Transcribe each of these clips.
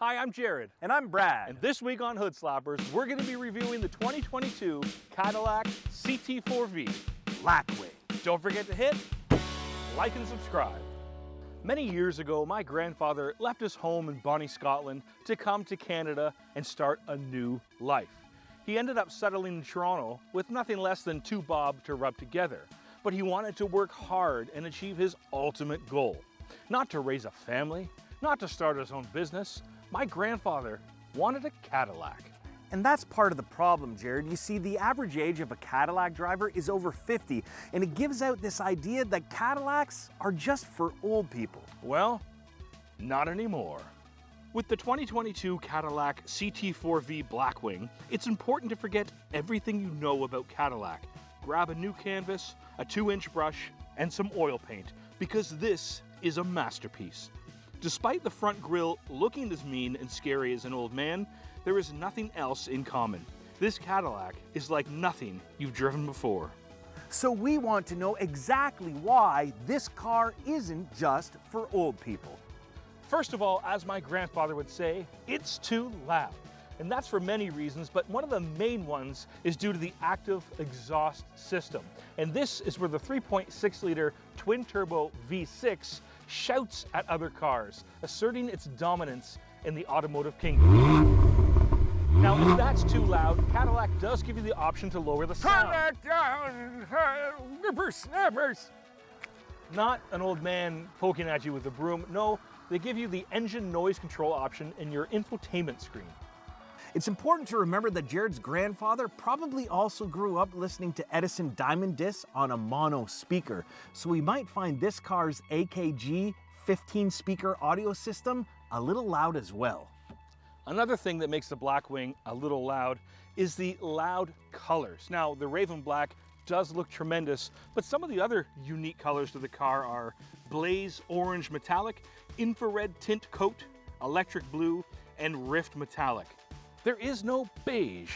Hi, I'm Jared. And I'm Brad. And this week on Hood Slappers, we're going to be reviewing the 2022 Cadillac CT4 V Blackwing. Don't forget to hit like and subscribe. Many years ago, my grandfather left his home in Bonnie, Scotland to come to Canada and start a new life. He ended up settling in Toronto with nothing less than 2 bob to rub together. But he wanted to work hard and achieve his ultimate goal. Not to raise a family, not to start his own business. My grandfather wanted a Cadillac. And that's part of the problem, Jared. You see, the average age of a Cadillac driver is over 50, and it gives out this idea that Cadillacs are just for old people. Well, not anymore. With the 2022 Cadillac CT4 V Blackwing, it's important to forget everything you know about Cadillac. Grab a new canvas, a 2-inch brush, and some oil paint, because this is a masterpiece. Despite the front grille looking as mean and scary as an old man, there is nothing else in common. This Cadillac is like nothing you've driven before. So we want to know exactly why this car isn't just for old people. First of all, as my grandfather would say, it's too loud. And that's for many reasons, but one of the main ones is due to the active exhaust system. And this is where the 3.6-liter twin-turbo V6 shouts at other cars, asserting its dominance in the automotive kingdom. Now, if that's too loud, Cadillac does give you the option to lower the sound. Turn that down, whippersnappers. Not an old man poking at you with a broom. No, they give you the engine noise control option in your infotainment screen. It's important to remember that Jared's grandfather probably also grew up listening to Edison Diamond Discs on a mono speaker, so we might find this car's AKG 15-speaker audio system a little loud as well. Another thing that makes the Blackwing a little loud is the loud colors. Now, the Raven Black does look tremendous, but some of the other unique colors to the car are Blaze Orange Metallic, Infrared Tint Coat, Electric Blue, and Rift Metallic. There is no beige.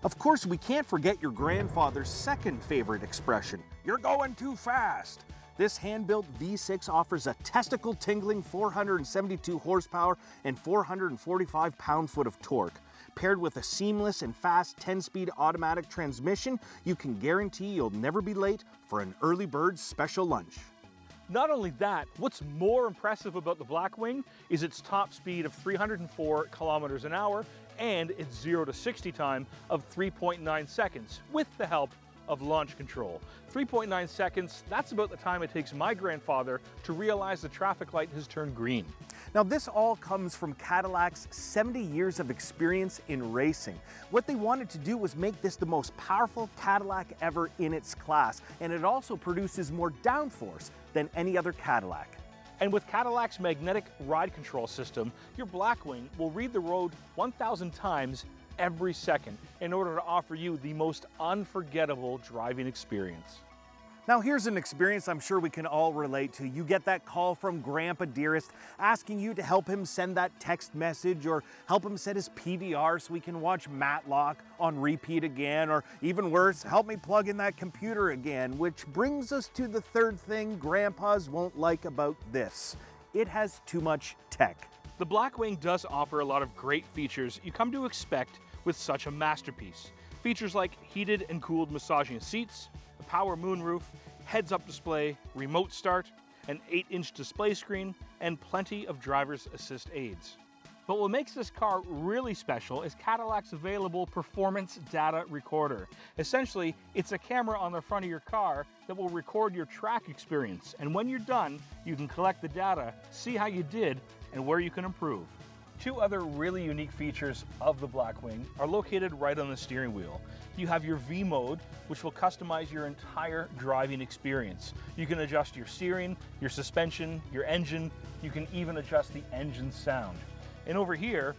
Of course, we can't forget your grandfather's second favorite expression, "You're going too fast." This hand-built V6 offers a testicle-tingling 472 horsepower and 445 pound-foot of torque. Paired with a seamless and fast 10-speed automatic transmission, you can guarantee you'll never be late for an early bird special lunch. Not only that, what's more impressive about the Blackwing is its top speed of 304 kilometers an hour and its 0 to 60 time of 3.9 seconds with the help of launch control. 3.9 seconds, that's about the time it takes my grandfather to realize the traffic light has turned green. Now, this all comes from Cadillac's 70 years of experience in racing. What they wanted to do was make this the most powerful Cadillac ever in its class, and it also produces more downforce than any other Cadillac. And with Cadillac's magnetic ride control system, your Blackwing will read the road 1,000 times every second in order to offer you the most unforgettable driving experience. Now, here's an experience I'm sure we can all relate to. You get that call from Grandpa Dearest asking you to help him send that text message or help him set his PVR so we can watch Matlock on repeat again, or even worse, help me plug in that computer again, which brings us to the third thing grandpas won't like about this. It has too much tech. The Blackwing does offer a lot of great features you come to expect with such a masterpiece. Features like heated and cooled massaging seats, a power moonroof, heads-up display, remote start, an 8-inch display screen, and plenty of driver's assist aids. But what makes this car really special is Cadillac's available performance data recorder. Essentially, it's a camera on the front of your car that will record your track experience, and when you're done, you can collect the data, see how you did, and where you can improve. 2 other really unique features of the Blackwing are located right on the steering wheel. You have your V mode, which will customize your entire driving experience. You can adjust your steering, your suspension, your engine. You can even adjust the engine sound. And over here,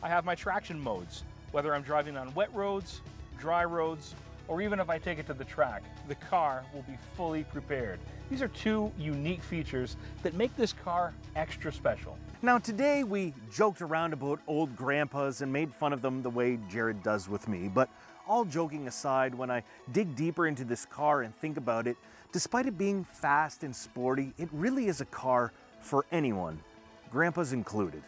I have my traction modes. Whether I'm driving on wet roads, dry roads, or even if I take it to the track, the car will be fully prepared. These are 2 unique features that make this car extra special. Now, today we joked around about old grandpas and made fun of them the way Jared does with me, but all joking aside, when I dig deeper into this car and think about it, despite it being fast and sporty, it really is a car for anyone, grandpas included.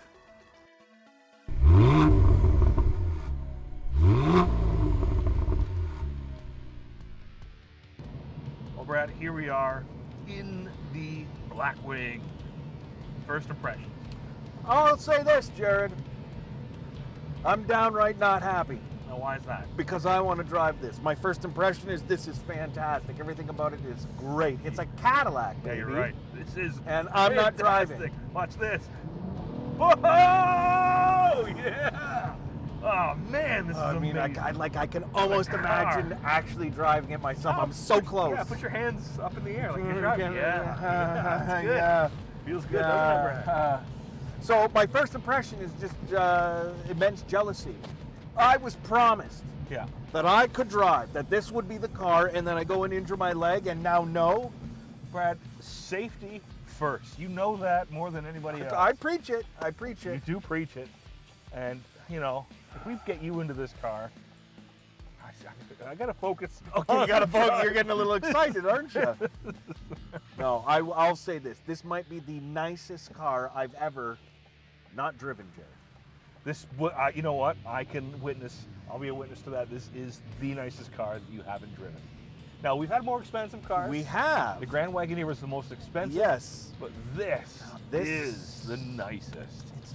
we are in the Blackwing. First impressions. I'll say this, Jared. I'm downright not happy. Now, why is that? Because I want to drive this. My first impression is this is fantastic. Everything about it is great. It's a Cadillac, baby. Yeah, you're right. This is And I'm not fantastic. driving. Watch this. Whoa! Yeah! Oh man, this is amazing. I can almost imagine actually driving it myself. I'm so close. Yeah, put your hands up in the air like you're driving. Yeah, that's good. Yeah. Feels good, doesn't it, Brad? So my first impression is just immense jealousy. I was promised that I could drive, that this would be the car, and then I go and injure my leg, and now no. Brad, safety first. You know that more than anybody else. I preach it. I preach it. You do preach it. And, you know, if we get you into this car, I got to focus. Okay, you got to focus. You're getting a little excited, aren't you? No, I'll say this. This might be the nicest car I've ever not driven, Jared. This, you know what? I'll be a witness to that. This is the nicest car that you haven't driven. Now, we've had more expensive cars. We have. The Grand Wagoneer was the most expensive. Yes. But this is the nicest. It's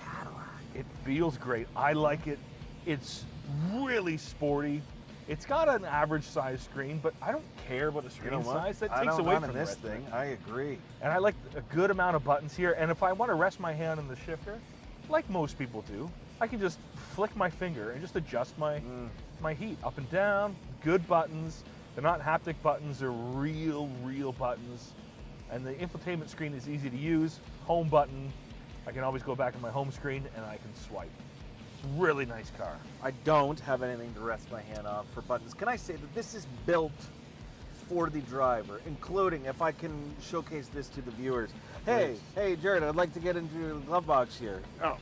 Cadillac. It feels great. I like it. It's really sporty. It's got an average size screen, but I don't care about the screen size. That takes away from this thing. I agree. And I like a good amount of buttons here. And if I want to rest my hand on the shifter, like most people do, I can just flick my finger and just adjust my heat up and down. Good buttons. They're not haptic buttons. They're real buttons. And the infotainment screen is easy to use. Home button. I can always go back to my home screen and I can swipe. It's a really nice car. I don't have anything to rest my hand on for buttons. Can I say that this is built for the driver, including, if I can showcase this to the viewers. Hey, Jared, I'd like to get into your glove box here. Oh,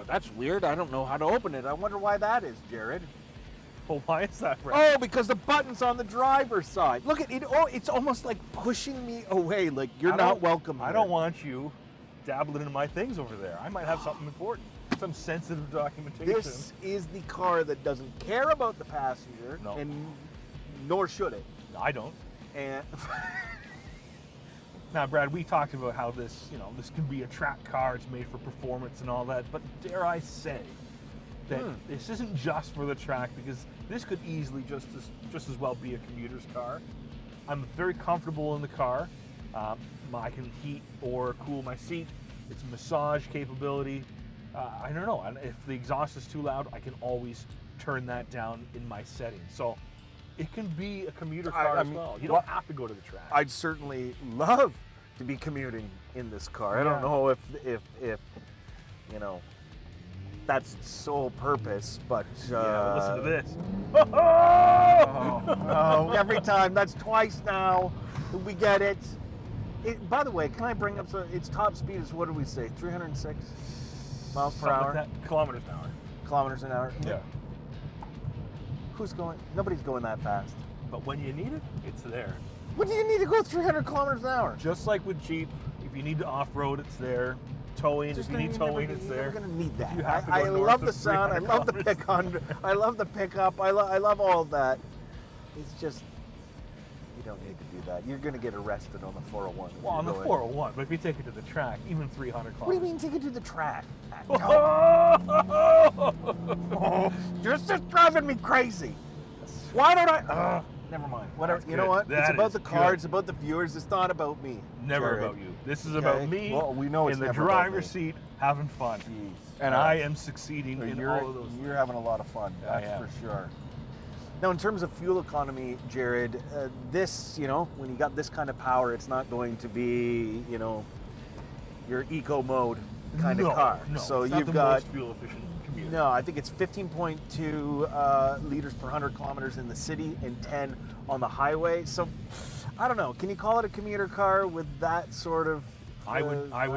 that's weird. I don't know how to open it. I wonder why that is, Jared. Well, why is that, Brad? Oh, because the button's on the driver's side. Look at it. Oh, it's almost like pushing me away, like you're not welcome here. I don't want you dabbling into my things over there. I might have something important, some sensitive documentation. This is the car that doesn't care about the passenger, and nor should it. I don't. And now, Brad, we talked about how this, this can be a track car. It's made for performance and all that. But dare I say that this isn't just for the track, because this could easily just as well be a commuter's car. I'm very comfortable in the car. I can heat or cool my seat. It's massage capability. I don't know. If the exhaust is too loud, I can always turn that down in my settings. So it can be a commuter car as well. You don't have to go to the track. I'd certainly love to be commuting in this car. I don't know if that's its sole purpose, but listen to this. Every time. That's twice now. We get it. By the way, can I bring up its top speed is, what do we say, 306 miles per hour? Like that. Kilometers an hour. Kilometers an hour? Yeah. Nobody's going that fast. But when you need it, it's there. When do you need to go 300 kilometers an hour? Just like with Jeep, if you need to off-road, it's there. Towing, if you need towing, it's there. You're going to need that. I love the sound. I love the pick-on. I love the pickup. I love all of that. It's just, you don't need to do that. You're going to get arrested on the 401. Well, on the 401, but if you take it to the track, even 300 kilometers. What do you mean take it to the track? You're just driving me crazy. Why don't I? Never mind. Whatever. You know what? It's about the car. It's about the viewers. It's not about me. Never about you. This is about me. Well, we know it's in the driver's seat, having fun. Jeez. And I am succeeding in all of those. You're having a lot of fun. That's for sure. Now, in terms of fuel economy, Jared, this, when you got this kind of power, it's not going to be, your eco mode kind of car. No, so it's you've not the got most fuel efficient commuter. No, I think it's 15.2 liters per 100 kilometers in the city and 10 on the highway. So, I don't know. Can you call it a commuter car with that sort of mileage? I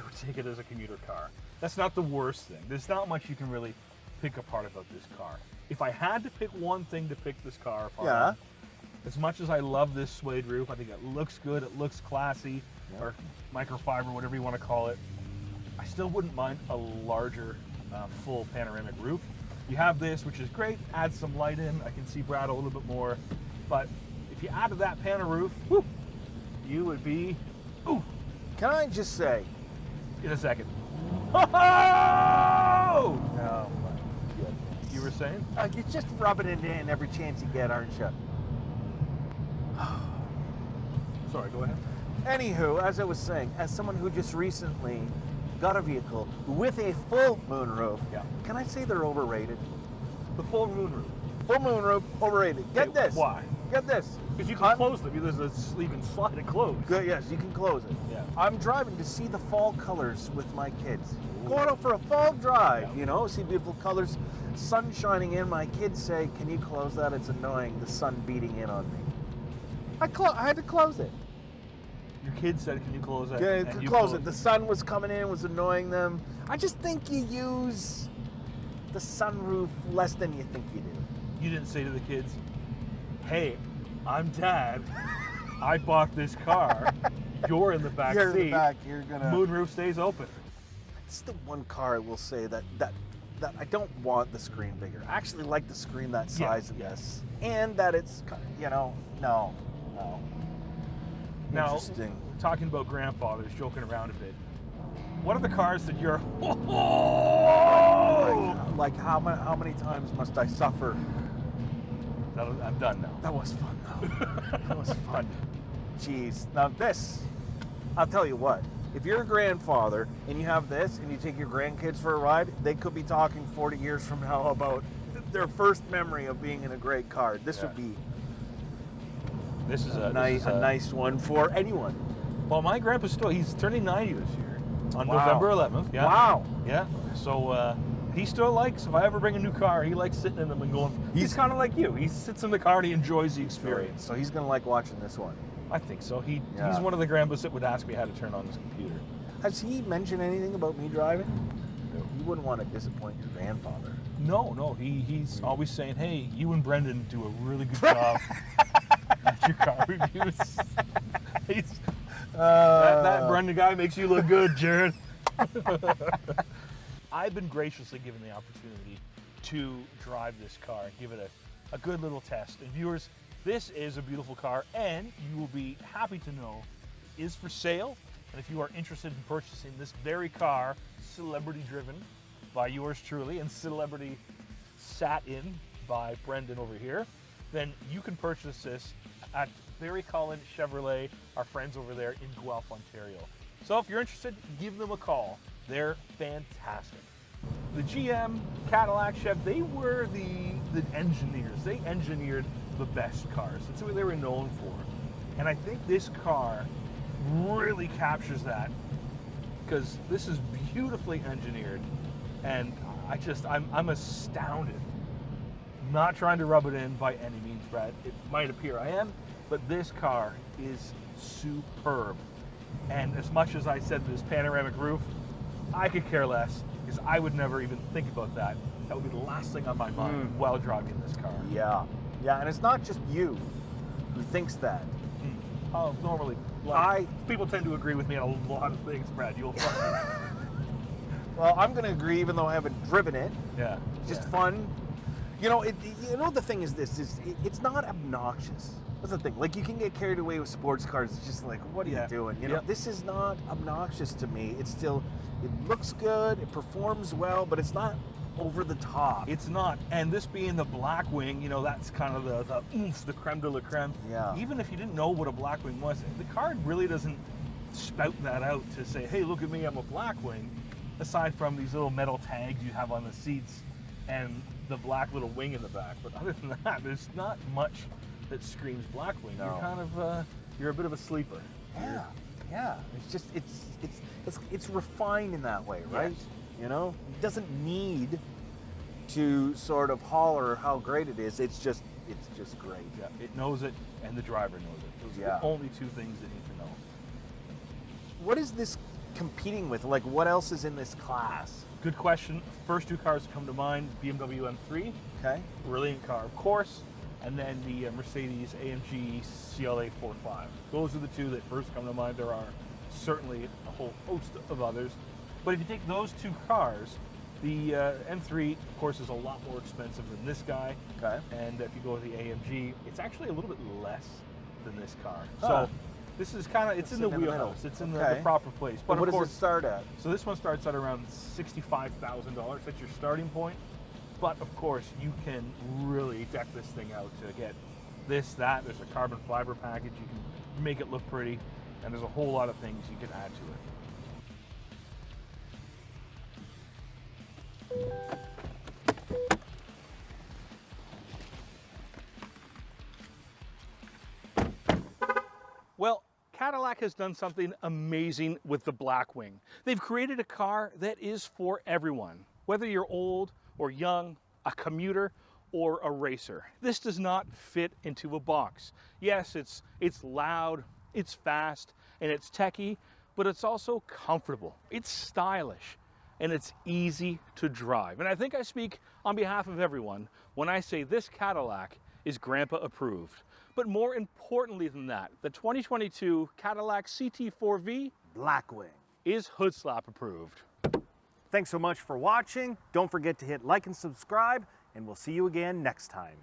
would take it as a commuter car. That's not the worst thing. There's not much you can really pick apart about this car. If I had to pick one thing to pick this car apart, as much as I love this suede roof, I think it looks good, it looks classy, or microfiber, whatever you want to call it, I still wouldn't mind a larger full panoramic roof. You have this, which is great, adds some light in. I can see Brad a little bit more, but if you added that panel roof, whoop, you would be, ooh, Can I just say? in a second. Oh! Oh my goodness. You were saying? You're just rubbing it in every chance you get, aren't you? Sorry, go ahead. Anywho, as I was saying, as someone who just recently got a vehicle with a full moonroof, Yeah. can I say they're overrated? The full moon roof. Full moonroof, overrated. Get Okay, this. why? Get this. Because you can close them. There's a sleeve and slide it closed. Good, yes, you can close it. Yeah. I'm driving to see the fall colors with my kids. Going out for a fall drive, Yeah. you know, see beautiful colors, sun shining in. My kids say, "Can you close that? It's annoying, the sun beating in on me." I had to close it. Your kid said, "Can you close it?" Yeah, And you close closed it. The sun was coming in, was annoying them. I just think you use the sunroof less than you think you do. You didn't say to the kids, "Hey, I'm Dad. I bought this car. You're in the back You're in seat. the back. You're gonna. Moonroof stays open." It's the one car I will say that I don't want the screen bigger. I actually like the screen that size in this, and that it's no. Now, Interesting. talking about grandfathers, joking around a bit. What are the cars that you're? Like how many times must I suffer? I'm done now. That was fun though. That was fun. Jeez. Now this, I'll tell you what. If you're a grandfather and you have this and you take your grandkids for a ride, they could be talking 40 years from now about their first memory of being in a great car. This would be This is a nice one for anyone. Well, my grandpa's he's turning 90 this year on Wow. November 11th. Yeah. Wow. Yeah. So he still likes, if I ever bring a new car, he likes sitting in them and going. He's kind of like you. He sits in the car and he enjoys the experience. So he's gonna like watching this one. I think so. Yeah. He's one of the grandpas that would ask me how to turn on this computer. Has he mentioned anything about me driving? You wouldn't want to disappoint your grandfather. No. He's always saying, "Hey, you and Brendan do a really good job at your car reviews." That Brendan guy makes you look good, Jared. I've been graciously given the opportunity to drive this car and give it a good little test. And viewers, this is a beautiful car, and you will be happy to know is for sale. And if you are interested in purchasing this very car, celebrity driven by yours truly and celebrity sat in by Brendan over here, then you can purchase this at Barry Collin Chevrolet, our friends over there in Guelph, Ontario. So if you're interested, give them a call. They're fantastic. The GM, Cadillac, Chev, they were the engineers. They engineered the best cars. That's what they were known for. And I think this car really captures that because this is beautifully engineered, and I'm astounded. Not trying to rub it in by any means, Brad. It might appear I am, but this car is superb. And as much as I said this panoramic roof, I could care less because I would never even think about that. That would be the last thing on my mind while driving this car. Yeah, and it's not just you who thinks that. Oh, normally, people tend to agree with me on a lot of things, Brad. You'll find. Well, I'm going to agree, even though I haven't driven it. Yeah. Just fun. You know, the thing is this, it's not obnoxious. That's the thing. Like, you can get carried away with sports cars. It's just like, what are you doing? You know, this is not obnoxious to me. It's still, it looks good, it performs well, but it's not over the top. It's not. And this being the Blackwing, you know, that's kind of the oomph, the creme de la creme. Yeah. Even if you didn't know what a Blackwing was, the car really doesn't spout that out to say, hey, look at me, I'm a Blackwing, aside from these little metal tags you have on the seats and the black little wing in the back. But other than that, there's not much that screams Blackwing. No. You're kind of, you're a bit of a sleeper. Yeah. It's just, it's refined in that way, right? Yes. You know, it doesn't need to sort of holler how great it is. It's just great. Yeah, it knows it, and the driver knows it. Those are the only two things they need to know. What is this competing with? Like, what else is in this class? Good question. First two cars that come to mind, BMW M3. Okay. Brilliant car, of course. And then the Mercedes AMG CLA 4.5. Those are the two that first come to mind. There are certainly a whole host of others. But if you take those two cars The M3, of course, is a lot more expensive than this guy. Okay. And if you go with the AMG, it's actually a little bit less than this car. Huh. So this is kind of, it's in the wheelhouse. It's in the proper place. But what of course, does it start at? so this one starts at around $65,000. That's your starting point. But of course, you can really deck this thing out to get this, that. There's a carbon fiber package. You can make it look pretty. And there's a whole lot of things you can add to it. Well, Cadillac has done something amazing with the Blackwing. They've created a car that is for everyone. Whether you're old or young, a commuter or a racer, this does not fit into a box. Yes, it's loud, it's fast, and it's techy, but it's also comfortable. It's stylish, and it's easy to drive. And I think I speak on behalf of everyone when I say this Cadillac is Grandpa approved. But more importantly than that, the 2022 Cadillac CT4 V Blackwing is hood slap approved. Thanks so much for watching. Don't forget to hit like and subscribe, and we'll see you again next time.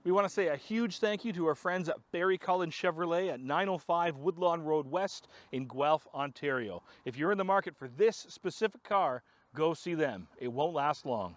We want to say a huge thank you to our friends at Barry Cullen Chevrolet at 905 Woodlawn Road West in Guelph, Ontario. If you're in the market for this specific car, go see them. It won't last long.